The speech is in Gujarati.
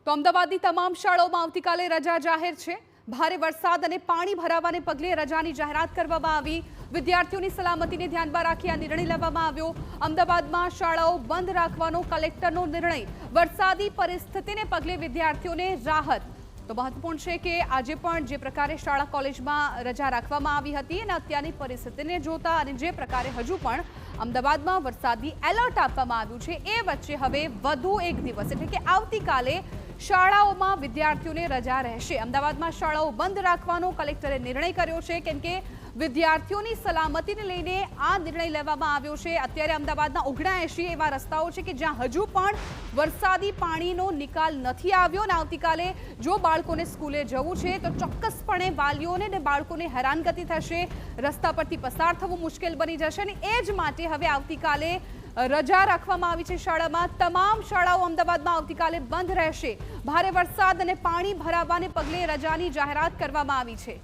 તો અમદાવાદની તમામ શાળાઓમાં આવતીકાલે રજા જાહેર છે। ભારે વરસાદ અને પાણી ભરાવાને પગલે રજાની જાહેરાત કરવામાં આવી। વિદ્યાર્થીઓની સલામતીને ધ્યાનમાં રાખી આ નિર્ણય લેવામાં આવ્યો। અમદાવાદમાં શાળાઓ બંધ રાખવાનો કલેક્ટરનો નિર્ણય। વરસાદી પરિસ્થિતિને પગલે વિદ્યાર્થીઓને રાહત। તો મહત્વપૂર્ણ છે કે આજે પણ જે પ્રકારે શાળા કોલેજમાં રજા રાખવામાં આવી હતી અને અત્યારની પરિસ્થિતિને જોતા અને જે પ્રકારે હજુ પણ અમદાવાદમાં વરસાદી એલર્ટ આપવામાં આવ્યું છે એ વચ્ચે હવે વધુ એક દિવસ એટલે કે આવતીકાલે શાળાઓમાં વિદ્યાર્થીઓને રજા રહેશે। અમદાવાદમાં શાળાઓ બંધ રાખવાનો કલેક્ટરે નિર્ણય કર્યો છે કેમ કે વિદ્યાર્થીઓની સલામતીને લઈને આ નિર્ણય લેવામાં આવ્યો છે। અત્યારે અમદાવાદના 79 એવા રસ્તાઓ છે કે જ્યાં હજુ પણ વરસાદી પાણીનો નિકાલ નથી આવ્યો અને આવતીકાલે જો બાળકોને સ્કૂલે જવું છે તો ચોક્કસપણે વાલીઓને અને બાળકોને હેરાનગતિ થશે, રસ્તા પરથી પસાર થવું મુશ્કેલ બની જશે અને એ જ માટે હવે આવતીકાલે રજા રાખવામાં આવી છે। શાળામાં તમામ શાળાઓ અમદાવાદમાં આવતીકાલે બંધ રહેશે। ભારે વરસાદ અને પાણી ભરાવાને પગલે રજાની જાહેરાત કરવામાં આવી છે।